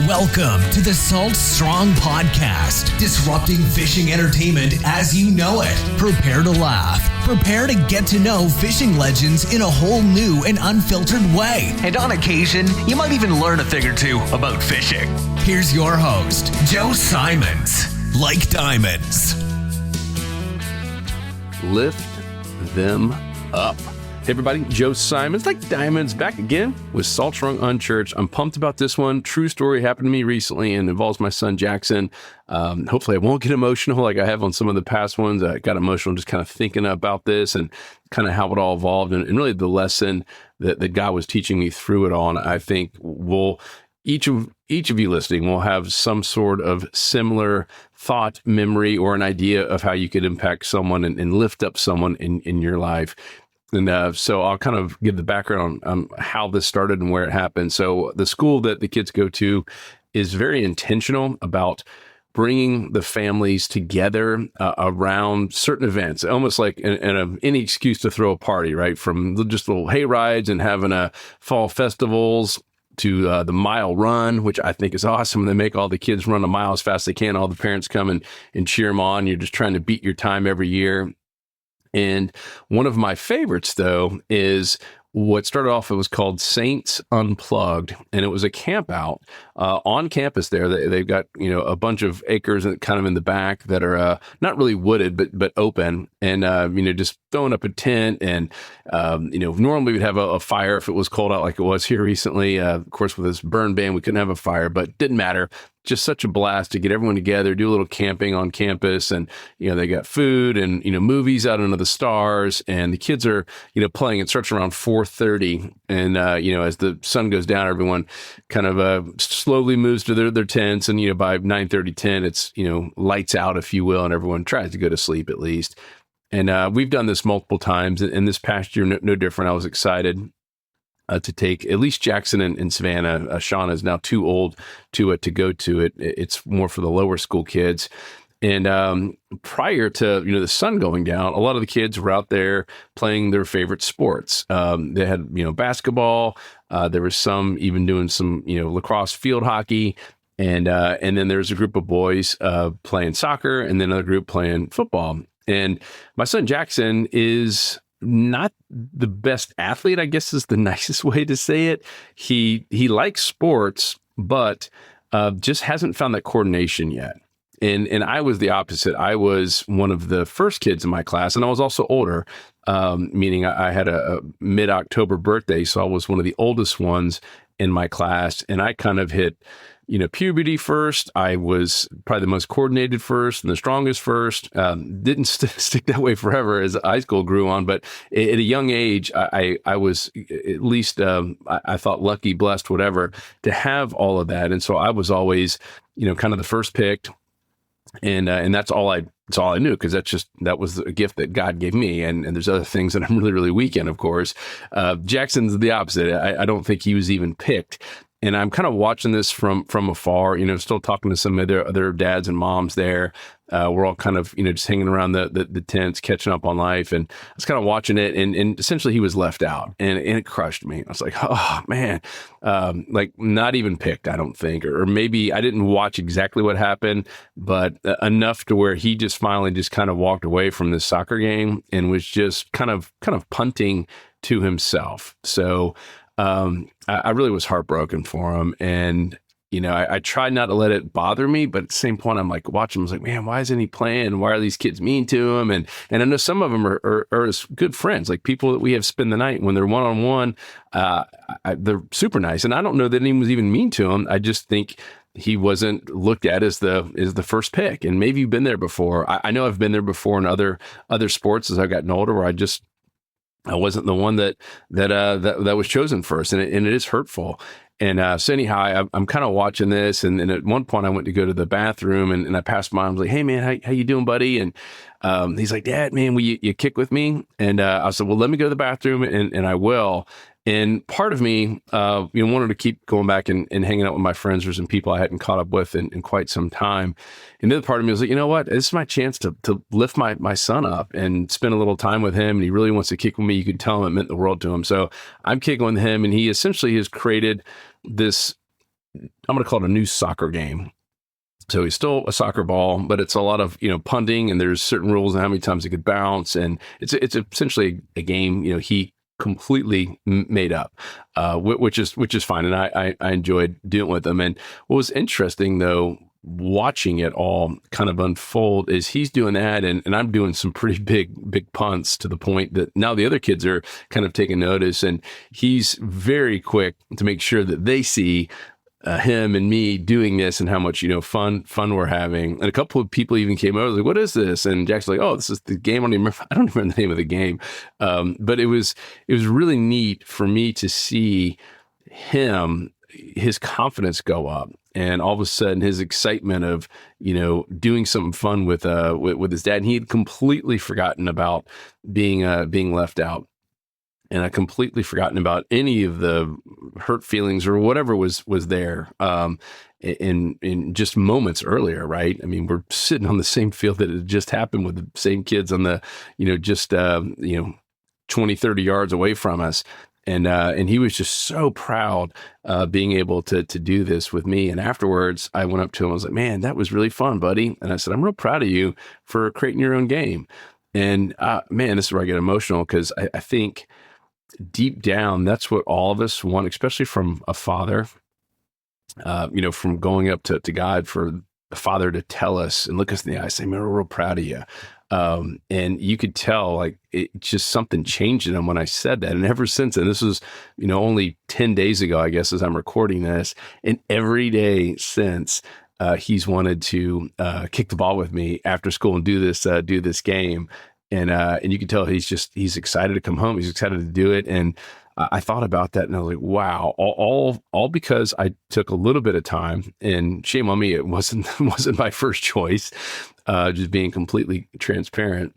Welcome to the Salt Strong Podcast, disrupting fishing entertainment as you know it. Prepare to laugh. Prepare to get to know fishing legends in a whole new and unfiltered way. And on occasion, you might even learn a thing or two about fishing. Here's your host, Joe Simons. Like diamonds. Lift them up. Hey everybody, Joe Simons, like diamonds, back again with Salt Strong Unchurched. I'm pumped about this one. True story happened to me recently and involves my son Jackson. Hopefully I won't get emotional like I have on some of the past ones. I got emotional just kind of thinking about this and kind of how it all evolved and really the lesson that God was teaching me through it all. And I think each of you listening will have some sort of similar thought, memory, or an idea of how you could impact someone and lift up someone in your life. And so I'll kind of give the background on how this started and where it happened. So the school that the kids go to is very intentional about bringing the families together around certain events, almost like any excuse to throw a party, right? From just little hay rides and having fall festivals to the mile run, which I think is awesome. They make all the kids run a mile as fast as they can. All the parents come and cheer them on. You're just trying to beat your time every year. And one of my favorites, though, is what started off, it was called Saints Unplugged, and it was a camp out on campus there. They've got, a bunch of acres kind of in the back that are not really wooded, but open, and, just throwing up a tent. And, normally we'd have a fire if it was cold out like it was here recently. Of course, with this burn ban, we couldn't have a fire, but didn't matter. Just such a blast to get everyone together, do a little camping on campus. And, they got food and, movies out under the stars, and the kids are, playing. It starts around 4:30. And, as the sun goes down, everyone kind of slowly moves to their tents. And, by 9:30, 10, it's, lights out, if you will, and everyone tries to go to sleep at least. And we've done this multiple times. And this past year, no different. I was excited to take at least Jackson and Savannah. Shauna is now too old to go to it. It's more for the lower school kids. And prior to the sun going down, a lot of the kids were out there playing their favorite sports. They had basketball. There was some even doing some lacrosse, field hockey, and then there's a group of boys playing soccer, and then another group playing football. And my son Jackson is not the best athlete, I guess is the nicest way to say it. He likes sports, but just hasn't found that coordination yet. And I was the opposite. I was one of the first kids in my class, and I was also older, meaning I had a mid-October birthday, so I was one of the oldest ones in my class, and I kind of hit puberty first. I was probably the most coordinated first and the strongest first. Didn't stick that way forever as high school grew on, but at a young age, I was at least, I thought lucky, blessed, whatever, to have all of that. And so I was always, kind of the first picked. And that's all I knew, because that was a gift that God gave me. And there's other things that I'm really, really weak in, of course. Jackson's the opposite. I don't think he was even picked. And I'm kind of watching this from afar, still talking to some other dads and moms there. We're all kind of, just hanging around the tents, catching up on life. And I was kind of watching it, and essentially he was left out, and it crushed me. I was like, oh man, like not even picked, I don't think, or maybe I didn't watch exactly what happened, but enough to where he just finally just kind of walked away from this soccer game and was just kind of punting to himself. So, I really was heartbroken for him. And, I tried not to let it bother me, but at the same point, I'm like watching him, I was like, man, why isn't he playing? Why are these kids mean to him? And I know some of them are his good friends, like people that we have spend the night when they're one-on-one. They're super nice. And I don't know that anyone was even mean to him. I just think he wasn't looked at as the first pick. And maybe you've been there before. I know I've been there before in other sports as I've gotten older, where I wasn't the one that was chosen first, and it is hurtful. And so anyhow, I'm kind of watching this, and at one point I went to go to the bathroom, and I passed by. I was like, "Hey man, how you doing, buddy?" And he's like, "Dad, man, will you kick with me?" And I said, "Well, let me go to the bathroom, and I will." And part of me, wanted to keep going back and hanging out with my friends or some people I hadn't caught up with in quite some time. And the other part of me was like, you know what? This is my chance to lift my son up and spend a little time with him. And he really wants to kick with me. You could tell him it meant the world to him. So I'm kicking with him, and he essentially has created this, I'm going to call it a new soccer game. So he's still a soccer ball, but it's a lot of, punting, and there's certain rules on how many times it could bounce. And it's essentially a game, he completely made up, which is fine. And I enjoyed doing it with him. And what was interesting, though, watching it all kind of unfold, is he's doing that, and I'm doing some pretty big punts, to the point that now the other kids are kind of taking notice, and he's very quick to make sure that they see him and me doing this and how much, fun we're having. And a couple of people even came over, like, what is this? And Jack's like, oh, this is the game. I don't even remember the name of the game. But it was really neat for me to see his confidence go up. And all of a sudden, his excitement of, doing something fun with his dad. And he had completely forgotten about being left out. And I completely forgotten about any of the hurt feelings or whatever was there in just moments earlier, right? I mean, we're sitting on the same field that it just happened with the same kids on the, 20, 30 yards away from us. And he was just so proud being able to do this with me. And afterwards, I went up to him. I was like, man, that was really fun, buddy. And I said, I'm real proud of you for creating your own game. And man, this is where I get emotional, because I think deep down, that's what all of us want, especially from a father, from going up to God, for the father to tell us and look us in the eye, say, man, we're real proud of you. And you could tell, like, it just, something changed in him when I said that. And ever since then, this was, only 10 days ago, I guess, as I'm recording this, and every day since, he's wanted to kick the ball with me after school and do this game. And you can tell he's excited to come home. He's excited to do it. And I thought about that, and I was like, wow, all because I took a little bit of time, and shame on me, it wasn't my first choice, just being completely transparent.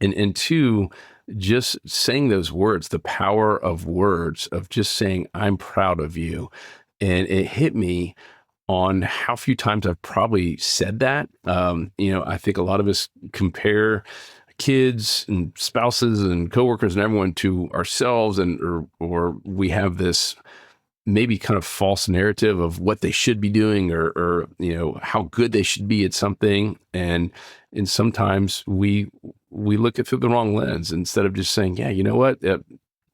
And two, just saying those words, the power of words, of just saying, I'm proud of you. And it hit me on how few times I've probably said that. I think a lot of us compare kids and spouses and coworkers and everyone to ourselves, or we have this maybe kind of false narrative of what they should be doing, or how good they should be at something, and sometimes we look at it through the wrong lens, instead of just saying, yeah, you know what,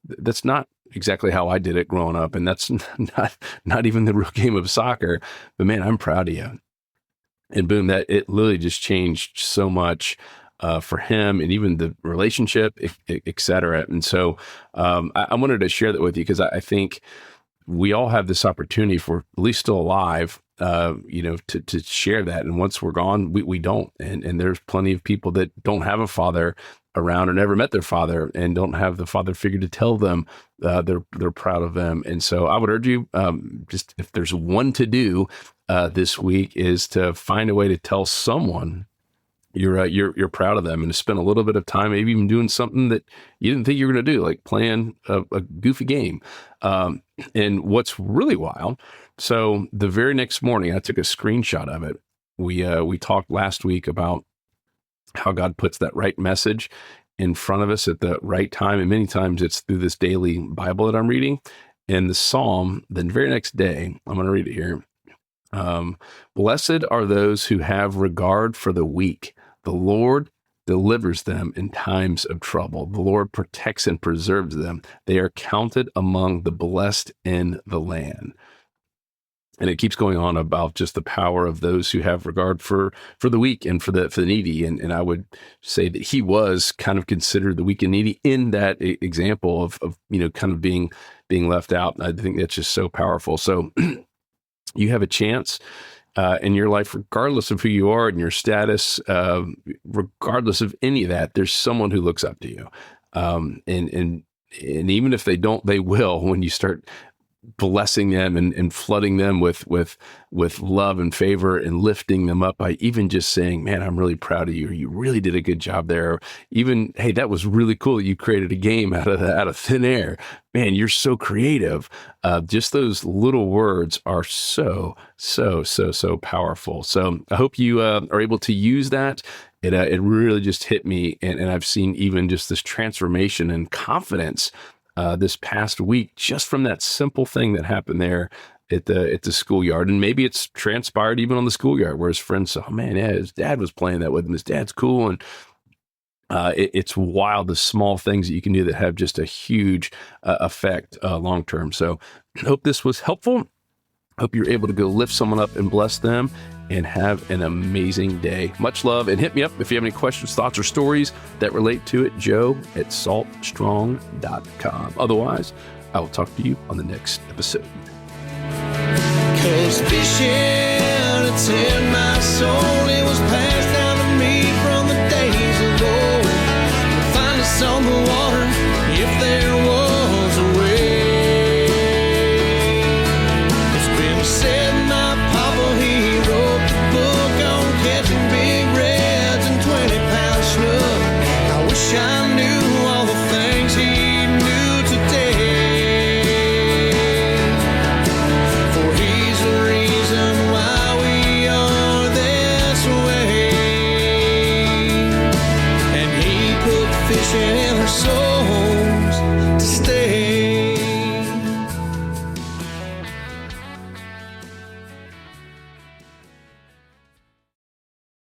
that's not exactly how I did it growing up, and that's not even the real game of soccer, but man, I'm proud of you. And boom, that it literally just changed so much for him, and even the relationship, et cetera. And so I wanted to share that with you, because I think we all have this opportunity, if we're at least still alive, to share that. And once we're gone, we don't. And there's plenty of people that don't have a father around, or never met their father, and don't have the father figure to tell them they're proud of them. And so I would urge you, just if there's one to do this week, is to find a way to tell someone you're proud of them, and to spend a little bit of time, maybe even doing something that you didn't think you were going to do, like playing a goofy game. And what's really wild, so the very next morning, I took a screenshot of it. We talked last week about how God puts that right message in front of us at the right time, and many times it's through this daily Bible that I'm reading. And the Psalm, the very next day, I'm going to read it here. Blessed are those who have regard for the weak. The Lord delivers them in times of trouble. The Lord protects and preserves them. They are counted among the blessed in the land. And it keeps going on about just the power of those who have regard for the weak and for the needy. And I would say that he was kind of considered the weak and needy in that example of kind of being left out. I think that's just so powerful. So you have a chance in your life, regardless of who you are and your status, regardless of any of that, there's someone who looks up to you. And even if they don't, they will when you start blessing them and flooding them with love and favor and lifting them up by even just saying, man, I'm really proud of you. You really did a good job there. Or even, hey, that was really cool. You created a game out of thin air. Man, you're so creative. Just those little words are so powerful. So I hope you are able to use that. It really just hit me. And I've seen even just this transformation and confidence this past week, just from that simple thing that happened there at the schoolyard. And maybe it's transpired even on the schoolyard where his friends said, oh man, yeah, his dad was playing that with him. His dad's cool. And it's wild, the small things that you can do that have just a huge effect long-term. So I hope this was helpful. Hope you're able to go lift someone up and bless them and have an amazing day. Much love, and hit me up if you have any questions, thoughts, or stories that relate to it, joe@saltstrong.com. Otherwise, I will talk to you on the next episode. 'Cause fishing, it's in my soul. It was passed down to me from the days of old. To find us on the water if there was a way. It's been said my papa, he wrote the book on catching big reds and 20-pound snook. I wish I knew all the things he knew today. For he's the reason why we are this way. And he put fishing in our soul.